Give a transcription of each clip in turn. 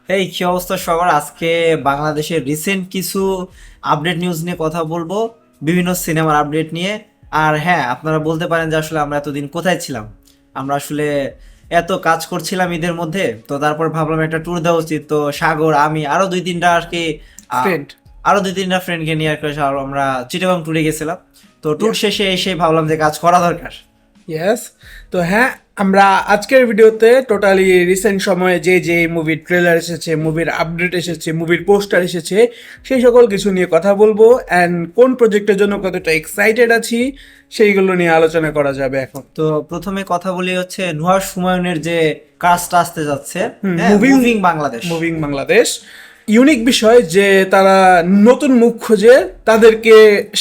এই কি অবস্থা সবার? আজকে বাংলাদেশের রিসেন্ট কিছু আপডেট নিউজ নিয়ে কথা বলবো, বিভিন্ন সিনেমার আপডেট নিয়ে। আর হ্যাঁ, আপনারা বলতে পারেন যে আসলে আমরা এতদিন কোথায় ছিলাম। আমরা আসলে এত কাজ করছিলাম ঈদের মধ্যে, তো তারপর ভাবলাম একটা ট্যুর দেওয়া উচিত। তো সাগর, আমি আরো দুই তিনটা আর কি ফ্রেন্ড। আরো দুই তিনটা ফ্রেন্ডকে নিয়ে আর কি আমরা চিটাগাং ট্যুরে গেছিলাম। তো ট্যুর শেষে এসে ভাবলাম যে কাজ করা দরকার। ইয়েস। তো হ্যাঁ, আমরা আজকের ভিডিওতে টোটালি রিসেন্ট সময়ে যে যে মুভির ট্রেলার এসেছে, মুভির আপডেট এসেছে, মুভির পোস্টার এসেছে, সেই সকল কিছু নিয়ে কথা বলবো। অ্যান্ড কোন প্রজেক্টের জন্য কতটা এক্সাইটেড আছি সেইগুলো নিয়ে আলোচনা করা যাবে এখন। তো প্রথমে কথা বলি হচ্ছে নুহার সুমায়ুনের যে কাজটা আসতে যাচ্ছে, moving moving Bangladesh. Moving Bangladesh unique বিষয় যে তারা নতুন মুখ খুঁজে তাদেরকে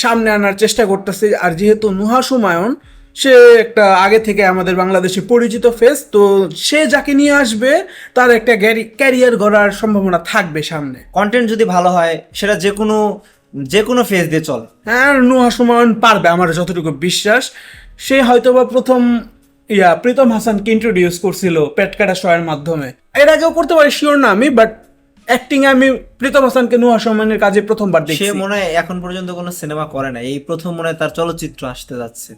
সামনে আনার চেষ্টা করতেছে। আর যেহেতু নুহা সুমায়ুন সে একটা আগে থেকে আমাদের বাংলাদেশে পরিচিত ফেস, তো সে যাকে নিয়ে আসবে তার একটা ক্যারিয়ার গড়ার সম্ভাবনা থাকবে সামনে। কন্টেন্ট যদি ভালো হয় সেটা যে কোনো ফেস দিয়ে চলে। হ্যাঁ, নুহা সুমায়ুন পারবে, আমার যতটুকু বিশ্বাস। সে হয়তোবা প্রথম প্রীতম হাসানকে ইন্ট্রোডিউস করছিল পেট কাটা শয়ের মাধ্যমে। এর আগেও করতে পারে, শিওর না আমি, বাট অ্যাক্টিং আমি প্রীতম হাসানকে নুহা সুমায়ুনের কাজে প্রথমবার সে দেখছি। মনে হয় এখন পর্যন্ত কোনো সিনেমা করে না, এই প্রথম মনে হয় তার চলচ্চিত্র আসতে যাচ্ছে।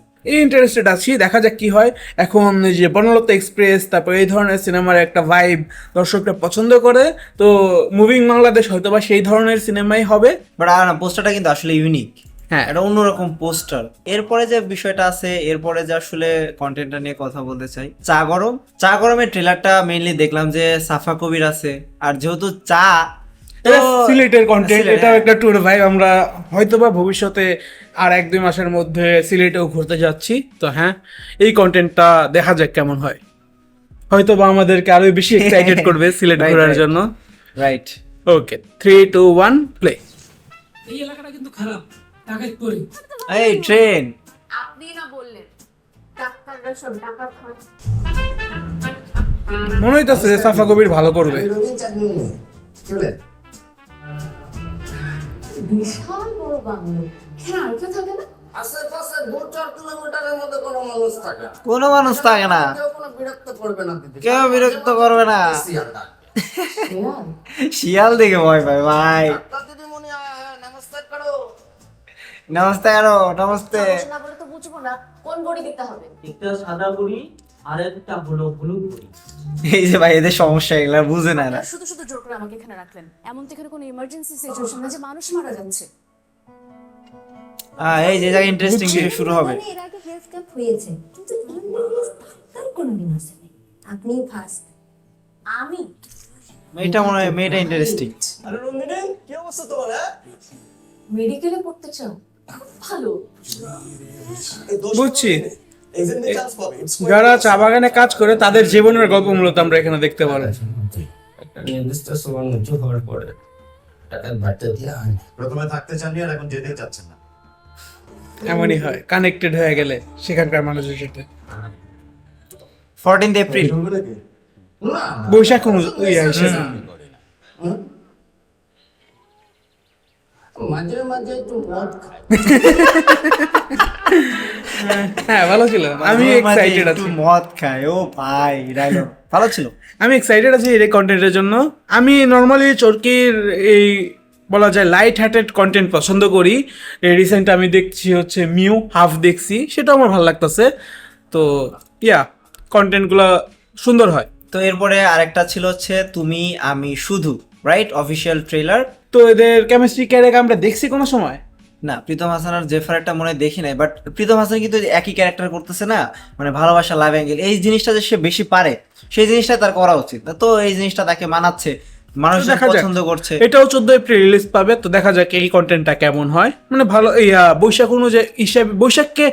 ইন্টারেস্টেড আছি, দেখা যাক কি হয়। এখন এই যে বনলতা এক্সপ্রেস, তারপর এই ধরনের সিনেমার একটা ভাইব দর্শকরা পছন্দ করে, তো মুভিং বাংলাদেশ হয়তোবা সেই ধরনের সিনেমাই হবে। বাট আর না, পোস্টারটা কিন্তু আসলে ইউনিক। হ্যাঁ, এটা অন্যরকম পোস্টার। এরপরে যে বিষয়টা আছে, এরপরে যে আসলে কন্টেন্টটা নিয়ে কথা বলতে চাই, চা গরমের ট্রেলারটা মেইনলি দেখলাম যে সাফা কবির আছে। আর যেহেতু চা, তো এটা সিলেটের কন্টেন্ট, সিলেট, এটাও একটা ট্যুর ভাই। আমরা হয়তোবা ভবিষ্যতে আর 1-2 মাসের মধ্যে সিলেটেও ঘুরতে যাচ্ছি। তো হ্যাঁ, এই কন্টেন্টটা দেখা যাক কেমন হয়। হয়তোবা আমাদেরকে আরো বেশি এক্সাইটেড করবে সিলেট Right, ঘোরার right. জন্য। রাইট। ওকে, 3, 2, 1 প্লে। এই এলাকাটা কিন্তু খারাপ, ডাকাত করে। এই ট্রেন। আপনি না বললেন ডাক্তাররা সব টাকা খায়। মনে হইতাছে যে সাফা কবির ভালো করবে। বিশাল বড় বাংলো, কেন আর কেউ থাকে না? আশেপাশে 2-4 কিলোমিটারের মধ্যে কোনো মানুষ থাকে না। কোনো মানুষ থাকে না, কেউ কোনো বিরক্ত করবে না দিদি। কেউ বিরক্ত করবে না। শিয়ালদা। শেয়াল? শিয়াল দেখে ভয় পাই ভাই। ডাক্তার দিদিমণি, নমস্কার করো। নমস্তে আরো, নমস্তে। সমস্যা না বলে তো বুঝবো না কোন বড়ি দিতে হবে। একটা সাদা বড়ি আর একটা হলো হলুদ বড়ি। এই যে ভাই, এদের সমস্যা এগুলা বুঝে না এরা। শুধু শুধু জোর করে আমাকে এখানে রাখলেন, এমন তো এখানে কোনো ইমার্জেন্সি সিচুয়েশন না যে মানুষ মারা যাচ্ছে। এই যে জায়গায় ইন্টারেস্টিং কিছু শুরু হবে। এর আগে হেলথ ক্যাম্প হয়েছে, কিন্তু ইংলিশ ডাক্তার কোনোদিন আসেনি। আপনি ফার্স্ট। আমি মেয়েটা মনে হয় মেয়েটা ইন্টারেস্টিং। আরে নন্দিনী, কি অবস্থা তোমার? মেডিকেলে পড়তে চাও? খুব ভালো। বুঝছি, এক্সামে চান্স পাবে। যারা চা বাগানে কাজ করে তাদের জীবনের গল্প মূলত আমরা এখানে দেখতে পারি। একটা নির্দিষ্ট সময় উঁচু হওয়ার পরে টাকার ভাড়া দেওয়া হয় না। প্রথমে থাকতে চাননি আর এখন যেতে চাচ্ছেন না। এমনই হয়, কানেক্টেড হয়ে গেলে সেখানকার মানুষের সাথে। 14th April. না, বৈশাখ হিসেবে। মাঝে মাঝে একটু মদ খায়। হ্যাঁ, ভালো ছিল। আমি এক্সাইটেড একটু আছি। মদ খায়, ও ভাই ডায়লগ ভালো ছিল। আমি এক্সাইটেড আছি এই কন্টেন্টের জন্য। আমি নর্মালি চরকির এই বলা যায় লাইট হার্টেড কন্টেন্ট পছন্দ করি। রিসেন্ট আমি দেখছি হচ্ছে মিউ হাফ দেখছি, সেটা আমার ভালো লাগতেছে। তো কন্টেন্টগুলো সুন্দর হয়। তো এরপরে আরেকটা ছিল হচ্ছে তুমি আমি শুধু, রাইট, অফিসিয়াল ট্রেলার। তো এদের কেমিস্ট্রি ক্যারেক্টার আমরা দেখছি কোনো সময়? না, প্রীতম হাসান আর জেফারটা মনে হয় দেখি নাই, বাট প্রীতম হাসান কিন্তু একই ক্যারেক্টার করতেছে না, মানে ভালোবাসা, লাভ অ্যাঙ্গেল, এই জিনিসটা যে সে বেশি পারে, সেই জিনিসটা তার করা উচিত। তো এই জিনিসটা তাকে মানাচ্ছে, মানুষ দেখা যাক। পছন্দ করছে। এটাও 14 এপ্রিল রিলিজ পাবে, তো দেখা যাক এই কন্টেন্টটা কেমন হয়। মানে ভালো, বৈশাখ অনুযায়ী হিসাবে বৈশাখকে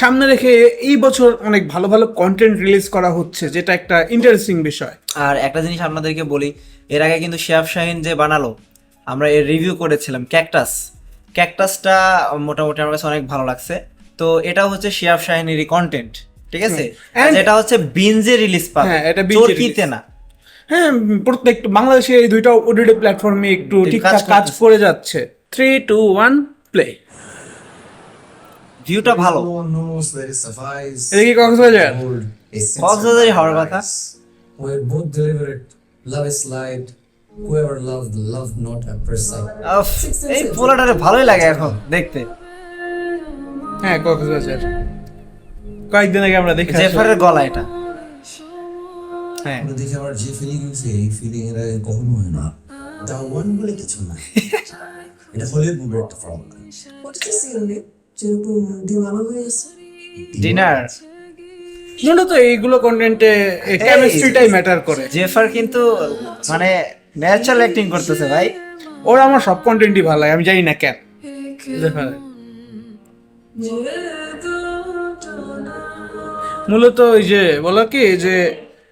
সামনে রেখে এই বছর অনেক ভালো ভালো কন্টেন্ট রিলিজ করা হচ্ছে, যেটা একটা ইন্টারেস্টিং বিষয়। আর একটা জিনিস আপনাদেরকে বলি, এর আগে কিন্তু শিহাব শাহিন যে বানালো, আমরা এর রিভিউ করেছিলাম, ক্যাকটাসটা মোটামুটি আমার কাছে অনেক ভালো লাগছে। তো এটা হচ্ছে শিহাব শাহিনেরই কন্টেন্ট, ঠিক আছে। আর And- যেটা হচ্ছে বিনজে রিলিজ পাবে, হ্যাঁ, এটা binge এ চরকিতে release। না। হ্যাঁ, প্রত্যেক বাংলাদেশে এই দুইটা ওটিটি প্ল্যাটফর্মে একটু ঠিকঠাক কাজ করতেছে। করে যাচ্ছে। 3, 2, 1 প্লে। ভিউটা ভালো। এটা কি কক্সবাজারই হওয়ার কথা। We both deliver it. Love is light, Whoever loved, loved not at first sight. উফ, এই পোলাটারে ভালোই লাগে এখন দেখতে। হ্যাঁ, কক্সবাজার কয়েকদিন আগে আমরা দেখে আসলাম। জেফারের গলা এটা। হ্যাঁ, আমরা দেখে আমার যে ফিলিং হয়েছে এই ফিলিং এর আগে কখনো হয় না। যা ওয়ান বলে কিছু না, এটা হলিউড মুভির একটা ফর্মুলা। ডিনার। মূলত এইগুলো কন্টেন্টে কেমিস্ট্রিটাই ম্যাটার করে। জেফার কিন্তু মানে ন্যাচারাল অ্যাক্টিং করতেছে ভাই। ওর আমার সব কন্টেন্টই ভালো লাগে, আমি জানি না কেন। মূলত ওই যে বলো কি যে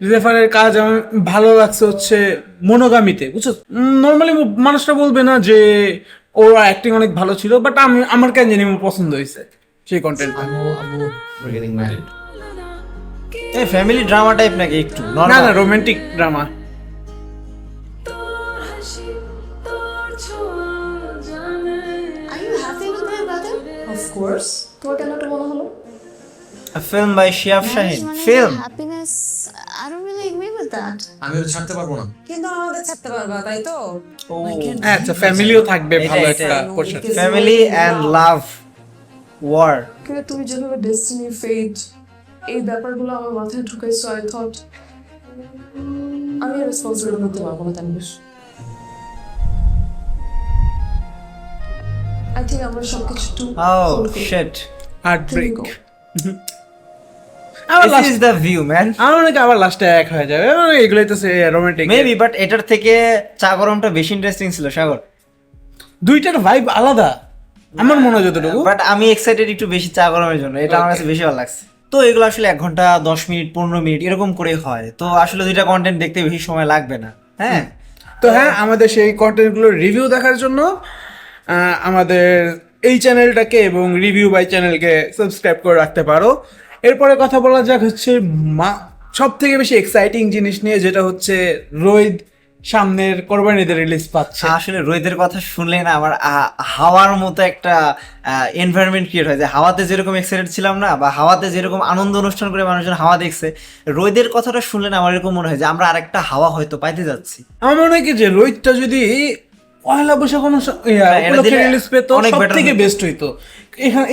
জেফারের কাজ আমার ভালো লাগছে হচ্ছে মনোগামিতে, বুঝছো? নর্মালি মানুষটা বলবে না যে ওর অ্যাক্টিং অনেক ভালো ছিল, বাট আমার কেন জানি আমার পছন্দ হয়েছে সেই কন্টেন্ট। We're getting married. এই ফ্যামিলি ড্রামা টাইপ নাকি একটু? না না, romantic drama. Are you happy with my brother? Of course, তোমার কেন এটা মনে হলো? Film by Shihab Shaheen. Film happiness, I don't really agree with that. আমি ওটা ছাড়তে পারবো না। কিন্তু আমাদের ছাড়তে পারবা, তাই তো? আচ্ছা, ফ্যামিলিও থাকবে ভালো একটা portion. Family and love war. কিন্তু তুমি যেভাবে ডেস্টিনি, ফেট এই ব্যাপারগুলো আমার মাথায় ঢুকাইছো, আই থট আমি রেসপন্সিবল হতে পারবো না তানভীর। আই থিঙ্ক আমরা সবকিছু একটু Oh shit. Heart break. Go. আবার This is the view, man. আমার মনে হয় আবার লাস্টে এক হয়ে যাবে, এগুলোই তো রোমান্টিক। Maybe, but এটার থেকে চা গরমটা বেশি ইন্টারেস্টিং ছিল সাগর। দুইটার ভাইব আলাদা আমার মনে হয় যতটুকু। বাট আমি এক্সাইটেড একটু বেশি চা গরমের জন্য, এটা আমার কাছে বেশি ভালো লাগছে। তো এগুলো আসলে 1 ঘন্টা 10 মিনিট 15 মিনিট এরকম করে হয়, তো আসলে দুইটা কন্টেন্ট দেখতে বেশি সময় লাগবে না। হ্যাঁ, তো হ্যাঁ, আমাদের সেই কন্টেন্টগুলোর রিভিউ দেখার জন্য আমাদের এই চ্যানেলটাকে এবং রিভিউ বাই চ্যানেলকে সাবস্ক্রাইব করে রাখতে পারো। এরপরে কথা বলা যাক হচ্ছে সব থেকে বেশি এক্সাইটিং জিনিস নিয়ে, যেটা হচ্ছে রোহিত সামনের কোরবানিতে রিলিজ পাচ্ছে। আসলে রোহিতের কথা শুনলে না আমার হাওয়ার মতো একটা এনভায়রনমেন্ট ক্রিয়েট হয়, যে হাওয়াতে যেরকম এক্সাইটেড ছিলাম না, বা হাওয়াতে যেরকম আনন্দ অনুষ্ঠান করে মানুষজন হাওয়া দেখছে, রোহিতের কথাটা শুনলে না আমার এরকম মনে হয় যে আমরা আরেকটা হাওয়া হয়তো পাইতে যাচ্ছি। আমার মনে হয় কি যে রোহিতটা যদি পয়লা বৈশাখ রিলিজ পেত, অনেক সব better থেকে হতো। বেস্ট হইতো।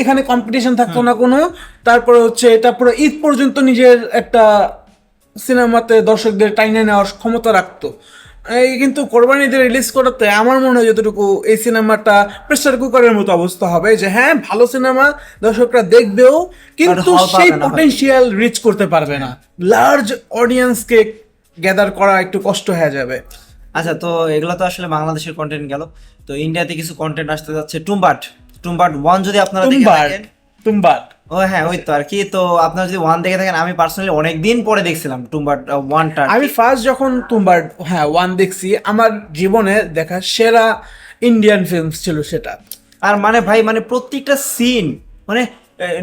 এখানে কম্পিটিশন থাকতো না কোনো। তারপরে হচ্ছে এটা পুরো ঈদ পর্যন্ত নিজের একটা সিনেমাতে দর্শকদের টাইনে নেওয়ার ক্ষমতা রাখতো। এই কিন্তু কোরবানিতে রিলিজ করাতে আমার মনে হয় যতটুকু এই সিনেমাটা প্রেসার কুকারের মতো অবস্থা হবে, যে হ্যাঁ ভালো সিনেমা, দর্শকরা দেখবেও, কিন্তু হল পাবে সেই না হয়তো। পটেনশিয়াল রিচ করতে পারবে না। লার্জ অডিয়েন্সকে গ্যাদার করা একটু কষ্ট হয়ে যাবে। আচ্ছা, তো এগুলো তো আসলে বাংলাদেশের কন্টেন্ট গেল। তো ইন্ডিয়াতে কিছু কন্টেন্ট আসতে যাচ্ছে। টুম্বাট 1 যদি আপনারা দেখে থাকেন, টুম্বাট ও হ্যাঁ ওই তো আর কি। তো আপনারা যদি 1 দেখে থাকেন, আমি পার্সোনালি অনেকদিন পরে দেখছিলাম টুম্বাট 1টা। আমি ফার্স্ট যখন টুম্বাট 1 দেখছি, আমার জীবনে দেখা সেরা ইন্ডিয়ান ফিল্মস ছিল সেটা। আর মানে ভাই, মানে প্রত্যেকটা সিন মানে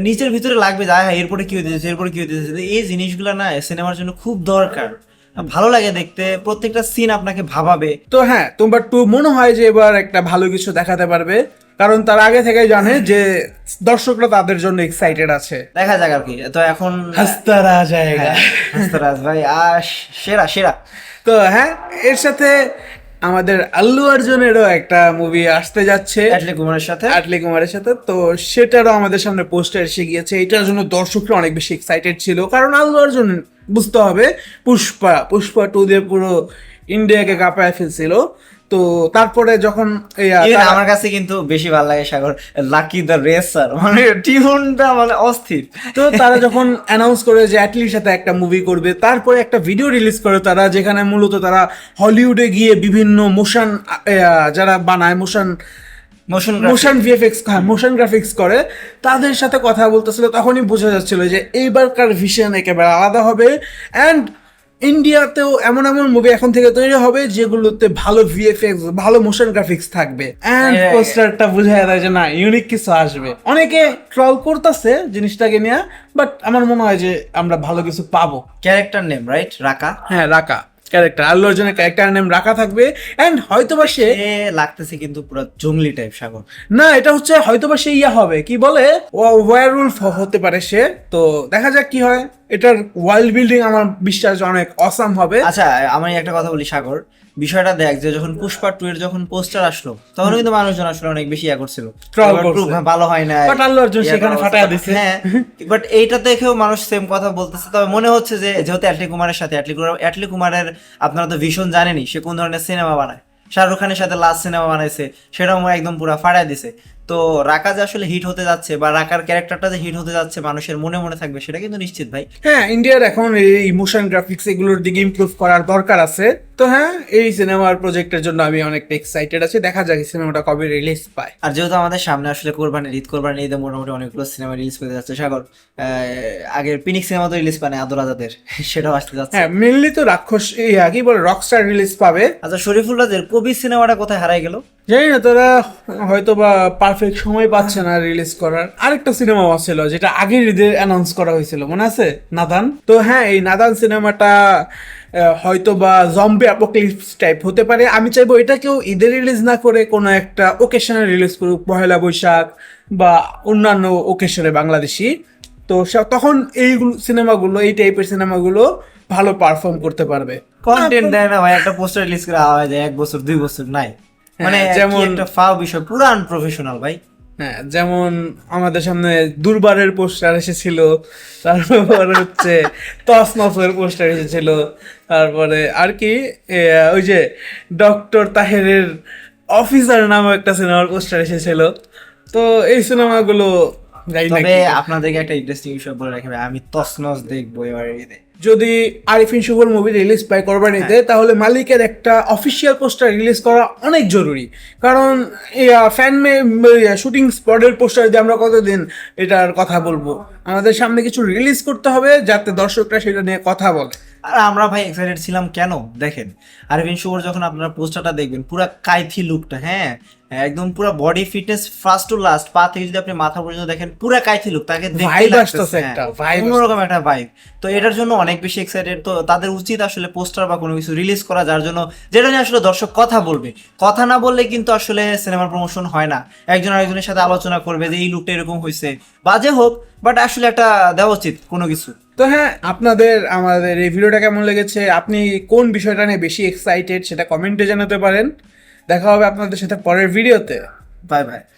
নিজের ভিতরে লাগবে যে হ্যাঁ এরপরে কি হইতেছে, এরপরে কি হইতেছে। এই জিনিসগুলো না সিনেমার জন্য খুব দরকার, ভালো লাগে দেখতে, প্রত্যেকটা সিন আপনাকে ভাবাবে। তো হ্যাঁ, টুম্বাট 2 মনে হয় যে এবার একটা ভালো কিছু দেখাতে পারবে, কারণ তার আগে থেকেই জানে যে দর্শকরা তাদের জন্য এক্সাইটেড আছে। দেখা যাক আর কি। তো এখন হাসতারা জায়গা। হাসতারাজ ভাই সেরা সেরা। তো হ্যাঁ, এর সাথে আমাদের আল্লু অর্জুনেরও একটা মুভি আসতে যাচ্ছে অ্যাটলি কুমারের সাথে। আটলি কুমারের সাথে। তো সেটারও আমাদের সামনে পোস্টার এসে গিয়েছে। এটার জন্য দর্শকরা অনেক বেশি এক্সাইটেড ছিল, কারণ আল্লু অর্জুন বুঝতে হবে পুষ্পা 2 দিয়ে পুরো ইন্ডিয়াকে কাঁপায় ফেলছিল। তো তারপরে যখন আমার কাছে কিন্তু বেশি ভালো লাগে সাগর লাকি দ্য রেসার, মানে টিউনটা মানে অস্থির। তো তারা যখন অ্যানাউন্স করে যে অ্যাটলির সাথে একটা মুভি করবে, তারপরে একটা ভিডিও রিলিজ করে তারা, যেখানে মূলত তারা হলিউডে গিয়ে বিভিন্ন মোশন যারা বানায় মোশন ভিএফএক্স, মোশন গ্রাফিক্স করে, তাদের সাথে কথা বলতেছিল। তখনই বোঝা যাচ্ছিল যে এইবারকার ভিশন একেবারে আলাদা হবে। অ্যান্ড ইন্ডিয়াতেও এমন মুভি এখন থেকে তৈরি হবে যেগুলোতে ভালো ভিএফএক্স, ভালো মোশন গ্রাফিক্স থাকবে। অ্যান্ড পোস্টারটা বোঝা যায় যে না, ইউনিক কিছু আসবে। অনেকে ট্রল করতেছে জিনিসটাকে নিয়ে, বাট আমার মনে হয় যে আমরা ভালো কিছু পাবো। ক্যারেক্টার নেম রাইট রাকা। হ্যাঁ, রাকা ক্যারেক্টার, আল্লু অর্জুনের ক্যারেক্টার নেম রাকা থাকবে। অ্যান্ড হয়তোবা সে লাগতেছে কিন্তু পুরো জঙ্গলি টাইপ সাগর। না, এটা হচ্ছে হয়তোবা সে হবে কি বলে ওয়্যারউলফ হতে পারে সে। তো দেখা যাক কি হয়। এটার ওয়ার্ল্ড বিল্ডিং আমার বিশ্বাস অনেক অসাম হবে। আচ্ছা, আমি একটা কথা বলি সাগর, বিষয়টা দেখ যে যখন পুষ্পা 2 এর যখন পোস্টার আসলো তখন কিন্তু মানুষজন আসলে অনেক বেশি করছিল Troll এবার করছে। proof, ভালো হয় না But আল্লু অর্জুন সেখানে ফাটায়া দিছে। হ্যাঁ বাট এইটা দেখেও মানুষ সেম কথা বলতেছে। তবে মনে হচ্ছে যে যেহেতু অ্যাটলি কুমারের সাথে অ্যাটলি কুমারের আপনারা তো ভীষণ জানেনই সে কোন ধরনের সিনেমা বানায়। শাহরুখ খানের সাথে লাস্ট সিনেমা বানাইছে, সেটাও একদম পুরো ফাটায় দিছে। তো রাকা যে আসলে হিট হতে যাচ্ছে বা রাকার ক্যারেক্টারটা যে হিট হতে যাচ্ছে মানুষের মনে মনে থাকবে সেটা কিন্তু নিশ্চিত ভাই। হ্যাঁ, ইন্ডিয়ার এখন এই ইমোশন গ্রাফিক্স এগুলোর দিকে ইমপ্রুভ করার দরকার আছে। তো হ্যাঁ, এই সিনেমার প্রজেক্টের জন্য আমি অনেকটা এক্সাইটেড আছি। দেখা যাক এই সিনেমাটা কবে রিলিজ পায়। আর যেহেতু আমাদের সামনে আসলে কোরবানির ঈদে মোটামুটি অনেকগুলো সিনেমা রিলিজ পেতে যাচ্ছে। সাগর আগের পিনিক সিনেমা তো রিলিজ পায় না আদর আজাদের, সেটাও আসতে যাচ্ছে। হ্যাঁ, মেনলি তো রাক্ষস কি বলে রকস্টার রিলিজ পাবে। আচ্ছা শরীফুল রাজের কবি সিনেমাটা কোথায় হারাই গেল? জানি না, তারা হয়তো বা পারফেক্ট সময় পাচ্ছে না রিলিজ করার। আরেকটা সিনেমাও ছিল যেটা আগের ঈদে অ্যানাউন্স করা হয়েছিল, মনে আছে? নাদান। তো হ্যাঁ, এই নাদান সিনেমাটা হয়তো বা জম্বি অ্যাপোক্যালিপস টাইপ হতে পারে। আমি চাইবো এটাকেও ঈদে রিলিজ না করে কোনো একটা ওকেশনে রিলিজ করুক, পহেলা বৈশাখ বা অন্যান্য ওকেশনে বাংলাদেশি। তো তখন এইগুলো সিনেমাগুলো, এই টাইপের সিনেমাগুলো ভালো পারফর্ম করতে পারবে। কন্টেন্ট দেয় না ভাই, একটা পোস্টার রিলিজ করে আওয়া যায় 1 বছর 2 বছর নাই, মানে যেমন একটা ফাও বিষয়, পুরো আনপ্রফেশনাল ভাই। হ্যাঁ, যেমন আমাদের সামনে দুর্বারের পোস্টার এসেছিল, তারপরে হচ্ছে তসনসের পোস্টার এসেছিল, তারপরে আর কি ওই যে ডক্টর তাহেরের অফিসার নামে একটা সিনেমার পোস্টার এসেছিল। তো এই সিনেমাগুলো যাই না, তবে আপনাদেরকে একটা ইন্টারেস্টিং বিষয় বলে রাখি ভাই, আমি তসনস দেখবো এবার ঈদে। যদি আরিফিন শুভর মুভি রিলিজ পায় কোরবানিতে, তাহলে মালিকের একটা অফিসিয়াল পোস্টার রিলিজ করা অনেক জরুরি। কারণ ফ্যান শুটিং স্পটের পোস্টার দিয়ে আমরা কতদিন এটার কথা বলবো? আমাদের সামনে কিছু রিলিজ করতে হবে যাতে দর্শকরা সেটা নিয়ে কথা বলে। আর আমরা ভাই এক্সাইটেড ছিলাম কেন দেখেন, আরভিন শুভর যখন আপনারা পোস্টারটা দেখবেন পুরো কাইথি লুকটা, হ্যাঁ একদম পুরো body fitness first to last, পা থেকে যদি আপনি মাথা পর্যন্ত দেখেন পুরো কাইথি লুক, তাকে দেখতে Vibe লাগতেছে আসতেছে একটা, vibe অন্যরকম একটা ভাইব। তো এটার জন্য অনেক বেশি এক্সাইটেড। তো তাদের উচিত আসলে পোস্টার বা কোনো কিছু রিলিজ করা যার জন্য যেটা নিয়ে আসলে দর্শক কথা বলবে। কথা না বললে কিন্তু আসলে সিনেমার প্রমোশন হয় না। একজন আরেকজনের সাথে আলোচনা করবে যে এই লুকটা এরকম হয়েছে, বাজে হোক বাট আসলে একটা দেওয়া উচিত কোনো কিছু। তো হ্যাঁ, আমাদের এই ভিডিওটা কেমন লেগেছে, আপনি কোন বিষয়টা নিয়ে বেশি এক্সাইটেড সেটা কমেন্টে জানাতে পারেন। দেখা হবে আপনাদের সাথে পরের ভিডিওতে। Bye bye.